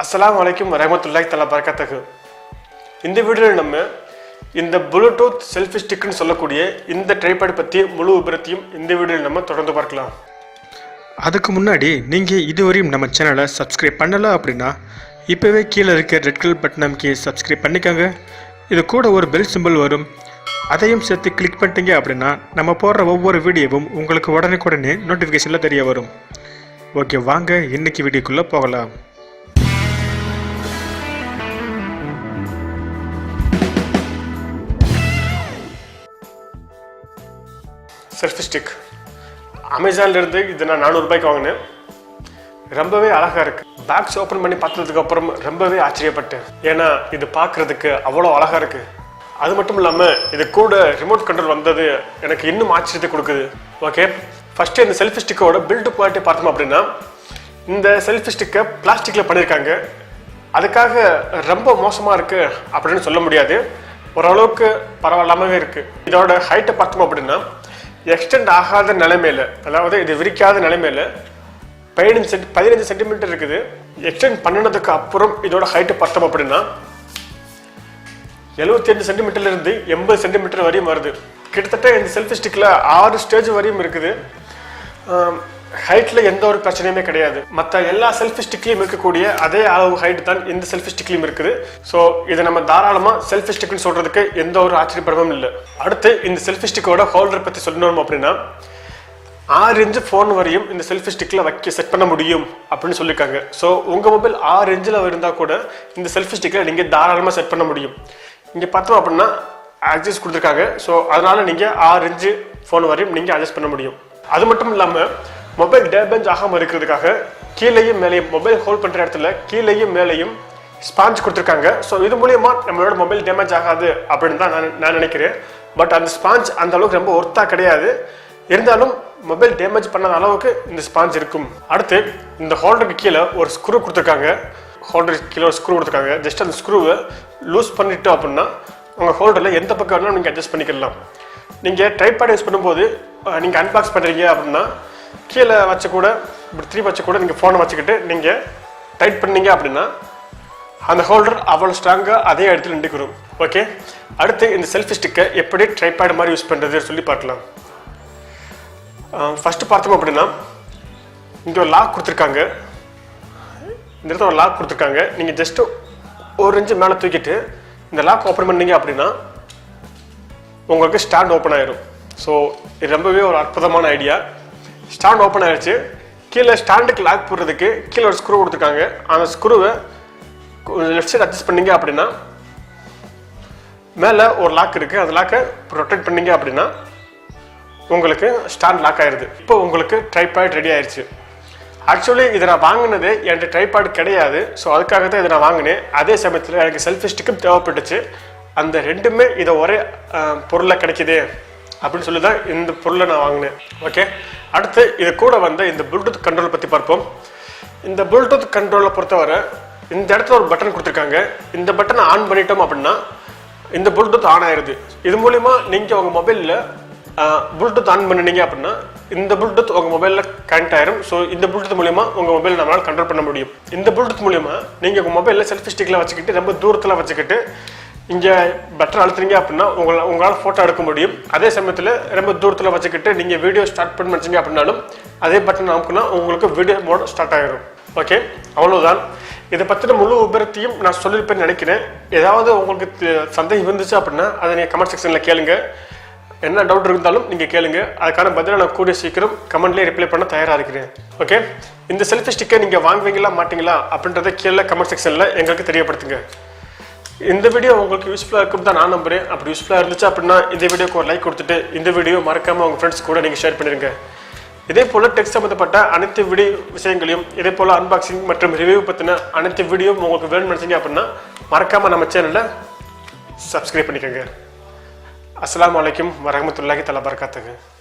அஸ்ஸலாமு அலைக்கும் வரஹ்மத்துல்லாஹி தஆலா பரகாத்துஹு. இந்த வீடியோவில் நம்ம இந்த ப்ளூடூத் செல்ஃபி ஸ்டிக்னு சொல்லக்கூடிய இந்த ட்ரைபாட் பற்றி முழு விபரத்தையும் இந்த வீடியோவில் நம்ம தொடர்ந்து பார்க்கலாம். அதுக்கு முன்னாடி நீங்கள் இதுவரையும் நம்ம சேனலை சப்ஸ்கிரைப் பண்ணலை அப்படின்னா இப்போவே கீழே இருக்க ரெட் கலர் பட்டன் அமைக்கி சப்ஸ்கிரைப் பண்ணிக்கோங்க. இது கூட ஒரு பெல் சிம்பிள் வரும், அதையும் சேர்த்து கிளிக் பண்ணிட்டீங்க அப்படின்னா நம்ம போடுற ஒவ்வொரு வீடியோவும் உங்களுக்கு உடனே நோட்டிஃபிகேஷனில் தெரிய வரும். ஓகே, வாங்க இன்னைக்கு வீடியோக்குள்ளே போகலாம். செல்ஃபி ஸ்டிக் அமேசான்லேருந்து இது நான் 400 ரூபாய்க்கு வாங்கினேன். ரொம்பவே அழகாக இருக்குது. பாக்ஸ் ஓப்பன் பண்ணி பார்த்ததுக்கு அப்புறம் ரொம்பவே ஆச்சரியப்பட்டேன். ஏன்னா இது பார்க்குறதுக்கு அவ்வளோ அழகாக இருக்குது. அது மட்டும் இல்லாமல் இது கூட ரிமோட் கண்ட்ரோல் வந்தது எனக்கு இன்னும் ஆச்சரியத்தை கொடுக்குது. ஓகே, ஃபஸ்ட்டு இந்த செல்ஃபி ஸ்டிக்கோட பில்டு குவாலிட்டி பார்த்தோம் அப்படின்னா இந்த செல்ஃபி ஸ்டிக்கை பிளாஸ்டிக்கில் பண்ணியிருக்காங்க. அதுக்காக ரொம்ப மோசமாக இருக்குது அப்படின்னு சொல்ல முடியாது, ஓரளவுக்கு பரவாயில்லாமவே இருக்குது. இதோட ஹைட்டை பார்த்தோம் அப்படின்னா எக்ஸ்டெண்ட் ஆகாத நிலைமையில், அதாவது இது விரிக்காத நிலைமையில் 15 சென்டிமீட்டர் இருக்குது. எக்ஸ்டெண்ட் பண்ணினதுக்கு அப்புறம் இதோட ஹைட்டு பார்த்தோம் அப்படின்னா 75 சென்டிமீட்டர்லேருந்து 80 சென்டிமீட்டர் வரையும் வருது. கிட்டத்தட்ட இந்த செல்ஃபி ஸ்டிக்கில் 6 ஸ்டேஜ் வரையும் இருக்குது. ஹைட்டில் எந்த ஒரு பிரச்சனையுமே கிடையாது. மற்ற எல்லா செல்ஃபி ஸ்டிக்லையும் இருக்கக்கூடிய அதே அளவு ஹைட் தான் இந்த செல்ஃபி ஸ்டிக்லையும் இருக்குது. ஸோ இதை நம்ம தாராளமாக செல்ஃபி ஸ்டிக்னு சொல்கிறதுக்கு எந்த ஒரு ஆச்சரியப்படமும் இல்லை. அடுத்து இந்த செல்ஃபி ஸ்டிக்கோட ஹோல்டர் பற்றி சொல்லணும் அப்படின்னா 6 இன்ச்சு ஃபோன் வரையும் இந்த செல்ஃபி ஸ்டிக்கில் செட் பண்ண முடியும் அப்படின்னு சொல்லியிருக்காங்க. ஸோ உங்கள் மொபைல் 6 இன்ச்சில் இருந்தால் கூட இந்த செல்ஃபி ஸ்டிக்கில் நீங்கள் தாராளமாக செட் பண்ண முடியும். இங்கே பார்த்தோம் அப்படின்னா அட்ஜஸ்ட் கொடுத்துருக்காங்க. ஸோ அதனால் நீங்கள் 6 இன்ச்சு ஃபோன் வரையும் நீங்கள் அட்ஜஸ்ட் பண்ண முடியும். அது மட்டும் இல்லாமல் மொபைல் டேமேஜ் ஆகாமல் இருக்கிறதுக்காக கீழேயும் மேலேயும் மொபைல் ஹோல்ட் பண்ணுற இடத்துல கீழேயும் மேலேயும் ஸ்பாஞ்ச் கொடுத்துருக்காங்க. ஸோ இது மூலியமாக நம்மளோட மொபைல் டேமேஜ் ஆகாது அப்படின்னு தான் நான் நினைக்கிறேன். பட் அந்த ஸ்பாஞ்ச் அந்த அளவுக்கு ரொம்ப ஒர்த்தாக கிடையாது. இருந்தாலும் மொபைல் டேமேஜ் பண்ணாத அளவுக்கு இந்த ஸ்பாஞ்ச் இருக்கும். அடுத்து இந்த ஹோல்டருக்கு கீழே ஒரு ஸ்க்ரூ கொடுத்துருக்காங்க. ஹோல்டருக்கு கீழே ஒரு ஸ்க்ரூ கொடுத்துருக்காங்க. ஜஸ்ட் அந்த ஸ்க்ரூவை லூஸ் பண்ணிட்டோம் அப்படின்னா உங்கள் ஹோல்டரில் எந்த பக்கம் வேணாலும் நீங்கள் அட்ஜஸ்ட் பண்ணிக்கலாம். நீங்கள் ட்ரைபாட் யூஸ் பண்ணும்போது நீங்கள் அன்பாக்ஸ் பண்ணுறீங்க அப்படின்னா கீழே வச்சு கூட இப்படி திருப்பி வச்சு கூட நீங்கள் ஃபோனை வச்சுக்கிட்டு நீங்கள் டைட் பண்ணீங்க அப்படின்னா அந்த ஹோல்டர் அவ்வளோ ஸ்ட்ராங்காக அதே இடத்துல நின்றுக்கிறோம். ஓகே, அடுத்து இந்த செல்ஃபி ஸ்டிக்கை எப்படி ட்ரைபாட் மாதிரி யூஸ் பண்ணுறது சொல்லி பார்க்கலாம். ஃபஸ்ட்டு பார்த்தோம் அப்படின்னா இங்கே ஒரு லாக் கொடுத்துருக்காங்க. இந்த இடத்துல ஒரு லாக் கொடுத்துருக்காங்க. நீங்கள் ஜஸ்ட்டு 1 இன்ச்சு மேலே தூக்கிட்டு இந்த லாக் ஓப்பன் பண்ணீங்க அப்படின்னா உங்களுக்கு ஸ்டாண்ட் ஓப்பன் ஆயிரும். ஸோ இது ரொம்பவே ஒரு அற்புதமான ஐடியா. ஸ்டாண்ட் ஓப்பன் ஆயிடுச்சு. கீழே ஸ்டாண்டுக்கு லாக் போடுறதுக்கு கீழே ஒரு ஸ்க்ரூ கொடுத்துருக்காங்க. அந்த ஸ்க்ரூவை லெஃப்ட் சைடு அட்ஜஸ்ட் பண்ணீங்க அப்படின்னா மேலே ஒரு லாக் இருக்குது. அந்த லாக்கை ரொட்டேட் பண்ணீங்க அப்படின்னா உங்களுக்கு ஸ்டாண்ட் லாக் ஆயிடுது. இப்போ உங்களுக்கு ட்ரைபாட் ரெடி ஆயிடுச்சு. ஆக்சுவலி இதை நான் வாங்கினது என்கிட்ட ட்ரைபாட் கிடையாது. ஸோ அதுக்காக தான் இதை நான் வாங்கினேன். அதே சமயத்தில் எனக்கு செல்ஃபி ஸ்டிக்கும் தேவைப்பட்டுச்சு. அந்த ரெண்டுமே இதை ஒரே பொருளில் கிடைக்கிது அப்படின்னு சொல்லி தான் இந்த பொருளை நான் வாங்கினேன். ஓகே, அடுத்து இது கூட வந்த இந்த ப்ளூடூத் கண்ட்ரோலை பற்றி பார்ப்போம். இந்த ப்ளூடூத் கண்ட்ரோலை பொறுத்தவரை இந்த இடத்துல ஒரு பட்டன் கொடுத்துருக்காங்க. இந்த பட்டனை ஆன் பண்ணிட்டோம் அப்படின்னா இந்த ப்ளூடூத் ஆன் ஆயிடுது. இது மூலிமா நீங்கள் உங்கள் மொபைலில் ப்ளூடூத் ஆன் பண்ணினீங்க அப்படின்னா இந்த ப்ளூடூத் உங்கள் மொபைலில் கனெக்ட் ஆயிரும். ஸோ இந்த ப்ளூடூத் மூலிமா உங்கள் மொபைல் நம்மளால் கண்ட்ரோல் பண்ண முடியும். இந்த ப்ளூடூத் மூலிமா நீங்கள் உங்கள் மொபைலில் செல்ஃபி ஸ்டிக்கில் வச்சுக்கிட்டு ரொம்ப தூரத்தில் வச்சுக்கிட்டு இங்கே பட்டன் அழுத்துறீங்க அப்படின்னா உங்களால் ஃபோட்டோ எடுக்க முடியும். அதே சமயத்தில் ரொம்ப தூரத்தில் வச்சுக்கிட்டு நீங்கள் வீடியோ ஸ்டார்ட் பண்ணி வச்சிங்க அப்படின்னாலும் அதே பட்டன் அமுக்குனா உங்களுக்கு வீடியோ மோட் ஸ்டார்ட் ஆகிடும். ஓகே, அவ்வளோதான். இதை பற்றின முழு விபரத்தையும் நான் சொல்லியிருப்பேன்னு நினைக்கிறேன். ஏதாவது உங்களுக்கு சந்தேகம் இருந்துச்சு அப்படின்னா அதை நீங்கள் கமெண்ட் செக்ஷனில் கேளுங்க. என்ன டவுட் இருந்தாலும் நீங்கள் கேளுங்க. அதுக்கான பதிலை நான் கூடிய சீக்கிரம் கமெண்ட்லேயே ரிப்ளை பண்ண தயாராக இருக்கிறேன். ஓகே, இந்த செல்ஃபி ஸ்டிக்கை நீங்கள் வாங்குவீங்களா மாட்டிங்களா அப்படின்றத கீழே கமெண்ட் செக்ஷனில் எங்களுக்கு தெரியப்படுத்துங்க. இந்த வீடியோ உங்களுக்கு யூஸ்ஃபுல்லாக இருக்கும் தான் நான் நம்புறேன். அப்படி யூஸ்ஃபுல்லாக இருந்துச்சு அப்படின்னா இந்த வீடியோக்கு ஒரு லைக் கொடுத்துட்டு இந்த வீடியோ மறக்காமல் உங்கள் ஃப்ரெண்ட்ஸ் கூட நீங்கள் ஷேர் பண்ணிடுங்க. இதே போல் டெக்ஸ்ட் சம்மந்தப்பட்ட அனைத்து வீடியோ விஷயங்களையும் இதே போல் அன்பாக்சிங் மற்றும் ரிவ்யூ பற்றின அனைத்து வீடியோ உங்களுக்கு வேணும்னு நினச்சிங்க அப்படின்னா மறக்காமல் நம்ம சேனலை சப்ஸ்கிரைப் பண்ணிக்கோங்க. அஸ்ஸலாமு அலைக்கும் வரஹ்மத்துல்லாஹி தஆலா பரகாத்துஹு.